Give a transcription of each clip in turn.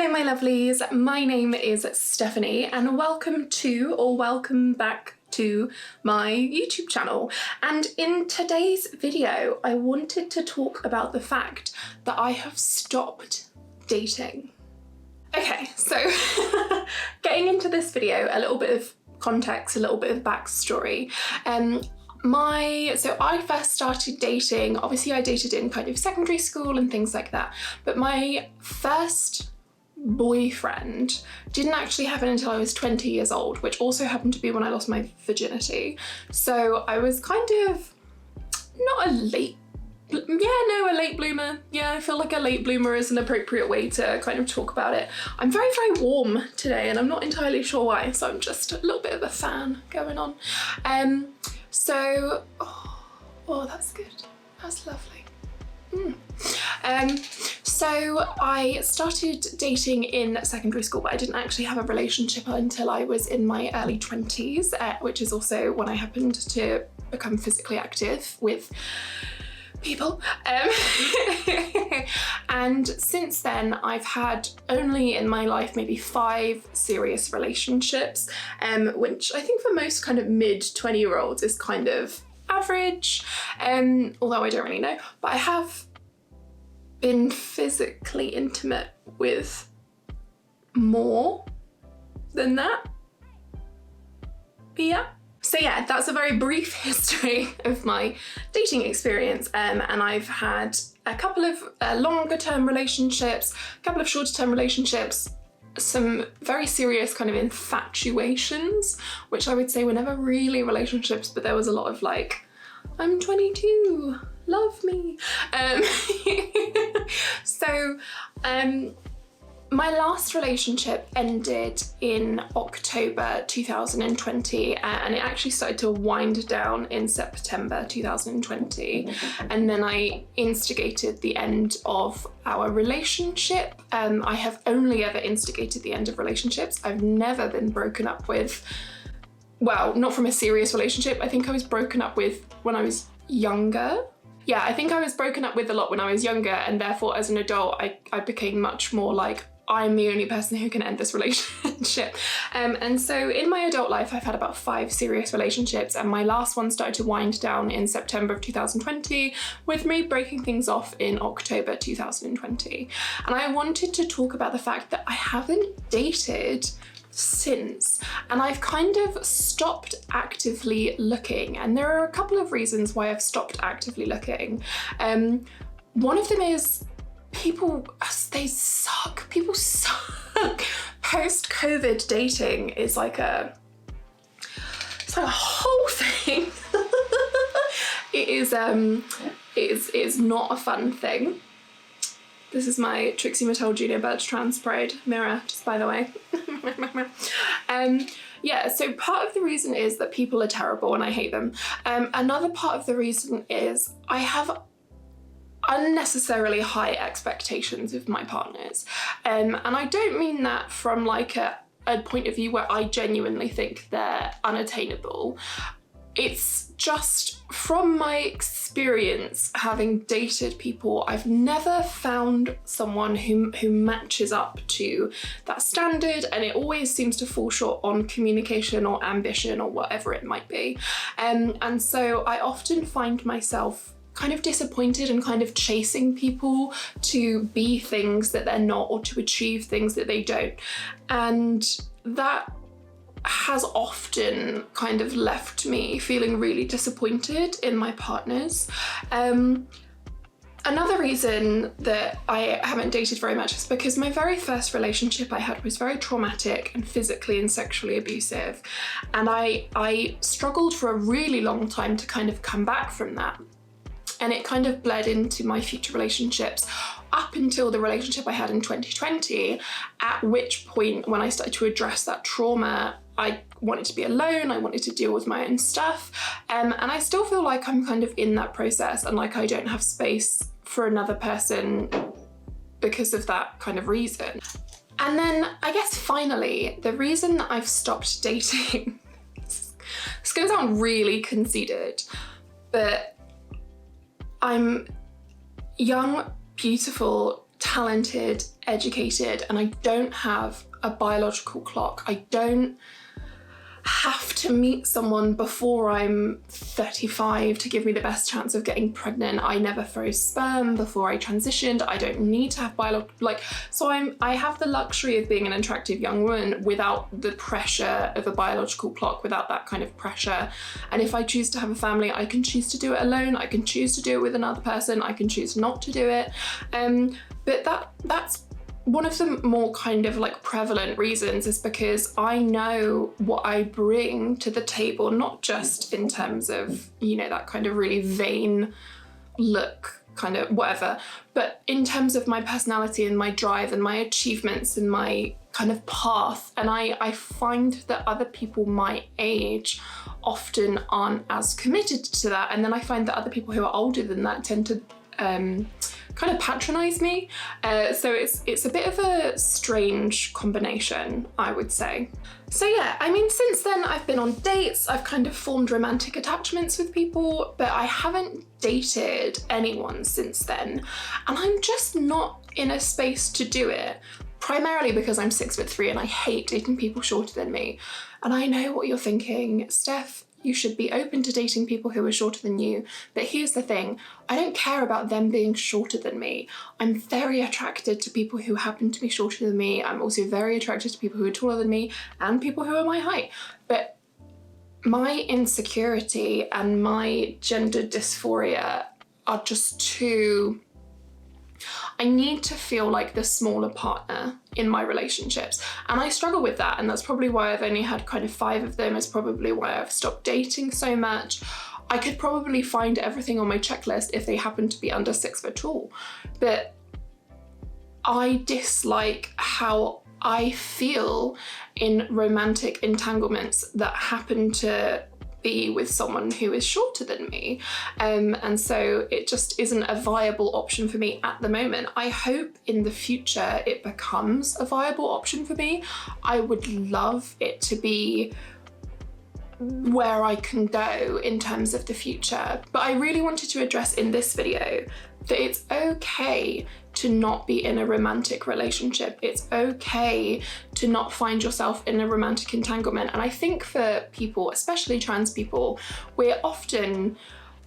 Hello my lovelies, my name is Stephanie and welcome to or welcome back to my YouTube channel. And in today's video I wanted to talk about the fact that I have stopped dating. Okay, so getting into this video, a little bit of context, a little bit of backstory. So I first started dating, obviously I dated in kind of secondary school and things like that, but my first boyfriend didn't actually happen until I was 20 years old, which also happened to be when I lost my virginity. So I was kind of not a late bloomer. Yeah, I feel like a late bloomer is an appropriate way to kind of talk about it. I'm very, very warm today and I'm not entirely sure why, so I'm just a little bit of a fan going on. Oh, that's good. That's lovely. So I started dating in secondary school, but I didn't actually have a relationship until I was in my early 20s, which is also when I happened to become physically active with people. And since then I've had only in my life maybe 5 serious relationships, which I think for most kind of mid 20-year-olds is kind of average, although I don't really know, but I have been physically intimate with more than that. Yeah. So yeah, that's a very brief history of my dating experience, and I've had a couple of longer term relationships, a couple of shorter term relationships, some very serious kind of infatuations, which I would say were never really relationships, but there was a lot of like, I'm 22, love me. My last relationship ended in October 2020, and it actually started to wind down in September 2020. And then I instigated the end of our relationship. I have only ever instigated the end of relationships. I've never been broken up with, well, not from a serious relationship. I think I was broken up with when I was younger. Yeah, I think I was broken up with a lot when I was younger, and therefore as an adult I became much more like, I'm the only person who can end this relationship. And so in my adult life I've had about 5 serious relationships, and my last one started to wind down in September of 2020 with me breaking things off in October 2020. And I wanted to talk about the fact that I haven't dated since, and I've kind of stopped actively looking, and there are a couple of reasons why I've stopped actively looking. One of them is people suck. Post-COVID dating is like it's like a whole thing. It is not a fun thing. This is my Trixie Mattel Junior Birch Trans Pride mirror, just by the way. Yeah, so part of the reason is that people are terrible and I hate them. Another part of the reason is I have unnecessarily high expectations of my partners. And I don't mean that from like a point of view where I genuinely think they're unattainable. It's just from my experience having dated people, I've never found someone who matches up to that standard, and it always seems to fall short on communication or ambition or whatever it might be. And so I often find myself kind of disappointed and kind of chasing people to be things that they're not or to achieve things that they don't. And that has often kind of left me feeling really disappointed in my partners. Another reason that I haven't dated very much is because my very first relationship I had was very traumatic and physically and sexually abusive. And I struggled for a really long time to kind of come back from that. And it kind of bled into my future relationships up until the relationship I had in 2020, at which point when I started to address that trauma, I wanted to be alone, I wanted to deal with my own stuff. And I still feel like I'm kind of in that process and like I don't have space for another person because of that kind of reason. And then I guess finally, the reason that I've stopped dating, it's gonna sound really conceited, but I'm young, beautiful, talented, educated, and I don't have a biological clock. I don't have to meet someone before I'm 35 to give me the best chance of getting pregnant. I never froze sperm before I transitioned. I don't need to have I have the luxury of being an attractive young woman without the pressure of a biological clock, without that kind of pressure. And if I choose to have a family, I can choose to do it alone. I can choose to do it with another person. I can choose not to do it. But that's one of the more kind of like prevalent reasons, is because I know what I bring to the table, not just in terms of, you know, that kind of really vain look, kind of whatever, but in terms of my personality and my drive and my achievements and my kind of path. And I find that other people my age often aren't as committed to that. And then I find that other people who are older than that tend to kind of patronize me. So it's a bit of a strange combination, I would say. So yeah, I mean, since then I've been on dates, I've kind of formed romantic attachments with people, but I haven't dated anyone since then. And I'm just not in a space to do it, primarily because I'm 6'3" and I hate dating people shorter than me. And I know what you're thinking, Steph, you should be open to dating people who are shorter than you. But here's the thing, I don't care about them being shorter than me. I'm very attracted to people who happen to be shorter than me. I'm also very attracted to people who are taller than me and people who are my height. But my insecurity and my gender dysphoria are just too... I need to feel like the smaller partner in my relationships, and I struggle with that, and that's probably why I've only had kind of 5 of them. It's probably why I've stopped dating so much. I could probably find everything on my checklist if they happen to be under 6 foot tall, but I dislike how I feel in romantic entanglements that happen to be with someone who is shorter than me. And so it just isn't a viable option for me at the moment. I hope in the future it becomes a viable option for me. I would love it to be where I can go in terms of the future. But I really wanted to address in this video that it's okay to not be in a romantic relationship. It's okay to not find yourself in a romantic entanglement. And I think for people, especially trans people, we're often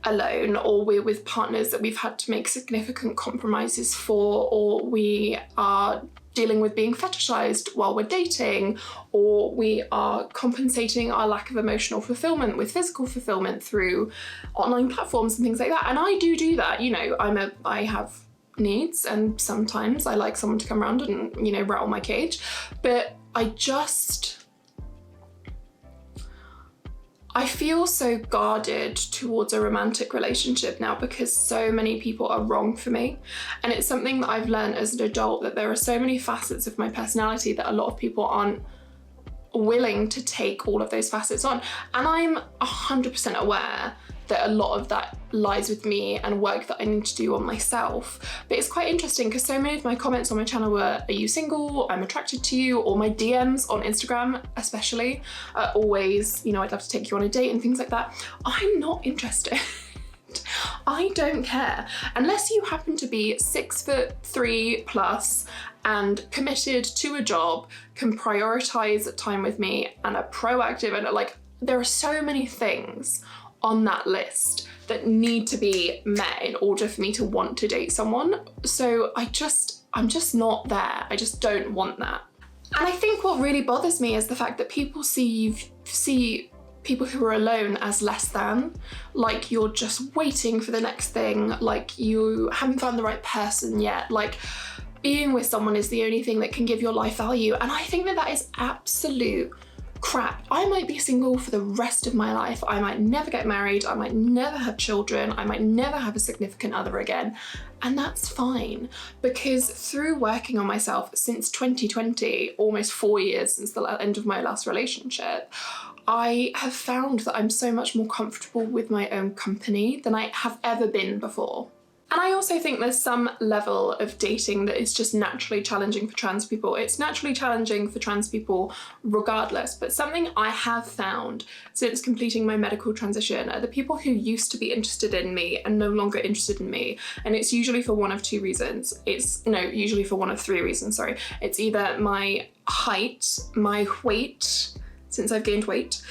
alone, or we're with partners that we've had to make significant compromises for, or we are dealing with being fetishized while we're dating, or we are compensating our lack of emotional fulfillment with physical fulfillment through online platforms and things like that. And I do that, you know, I have needs, and sometimes I like someone to come around and, you know, rattle my cage, but I feel so guarded towards a romantic relationship now because so many people are wrong for me. And it's something that I've learned as an adult, that there are so many facets of my personality that a lot of people aren't willing to take all of those facets on. And I'm 100% aware that a lot of that lies with me and work that I need to do on myself. But it's quite interesting because so many of my comments on my channel were, are you single? I'm attracted to you. Or my DMs on Instagram especially are always, you know, I'd love to take you on a date and things like that. I'm not interested. I don't care. Unless you happen to be 6'3" plus and committed to a job, can prioritize time with me and are proactive, and like, there are so many things on that list that need to be met in order for me to want to date someone. So I'm just not there. I just don't want that. And I think what really bothers me is the fact that people see people who are alone as less than, like you're just waiting for the next thing, like you haven't found the right person yet, like being with someone is the only thing that can give your life value. And I think that that is absolute crap. I might be single for the rest of my life. I might never get married. I might never have children. I might never have a significant other again. And that's fine, because through working on myself since 2020, almost 4 years since the end of my last relationship, I have found that I'm so much more comfortable with my own company than I have ever been before. And I also think there's some level of dating that is just naturally challenging for trans people. It's naturally challenging for trans people regardless, but something I have found since completing my medical transition are the people who used to be interested in me and no longer interested in me. And it's usually for one of two reasons. Usually for one of three reasons, sorry. It's either my height, my weight, since I've gained weight,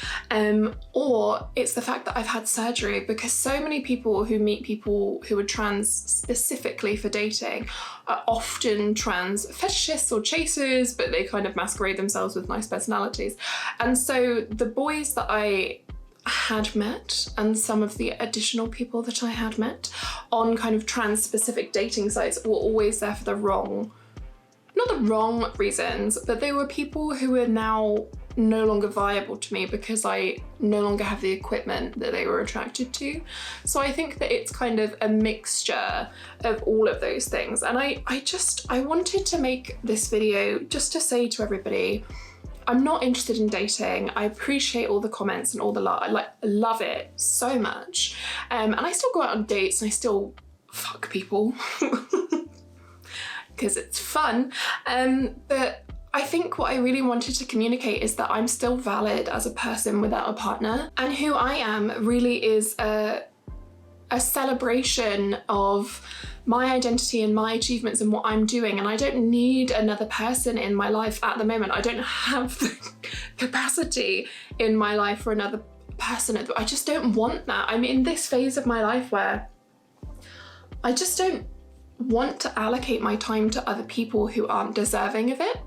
or it's the fact that I've had surgery, because so many people who meet people who are trans specifically for dating are often trans fetishists or chasers, but they kind of masquerade themselves with nice personalities. And so the boys that I had met and some of the additional people that I had met on kind of trans specific dating sites were always there for the wrong, not the wrong reasons, but they were people who are now no longer viable to me because I no longer have the equipment that they were attracted to. So I think that it's kind of a mixture of all of those things. And I wanted to make this video just to say to everybody, I'm not interested in dating. I appreciate all the comments and all the love. I love it so much. And I still go out on dates and I still fuck people because it's fun. But I think what I really wanted to communicate is that I'm still valid as a person without a partner, and who I am really is a celebration of my identity and my achievements and what I'm doing, and I don't need another person in my life at the moment. I don't have the capacity in my life for another person. I just don't want that. I'm in this phase of my life where I just don't want to allocate my time to other people who aren't deserving of it.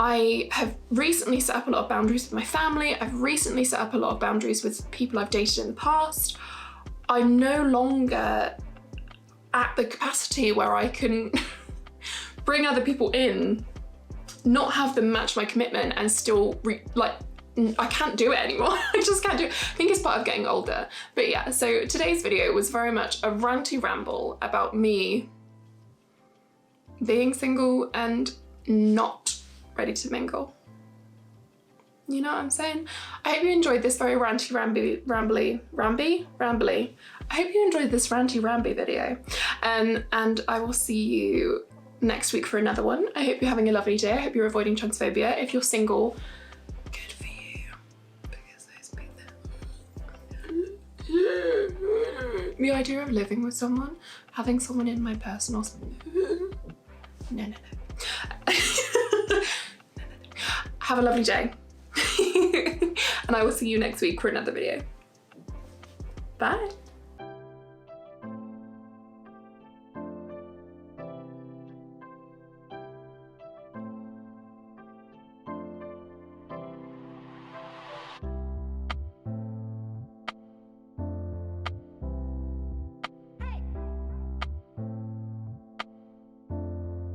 I have recently set up a lot of boundaries with my family. I've recently set up a lot of boundaries with people I've dated in the past. I'm no longer at the capacity where I can bring other people in, not have them match my commitment and still I can't do it anymore. I just can't do it. I think it's part of getting older. But yeah, so today's video was very much a ranty ramble about me being single and not ready to mingle. You know what I'm saying? I hope you enjoyed this very ranty rambly. I hope you enjoyed this ranty ramby video. And I will see you next week for another one. I hope you're having a lovely day. I hope you're avoiding transphobia. If you're single, good for you. Because those people. The idea of living with someone, having someone in my personal no. Have a lovely day. And I will see you next week for another video. Bye.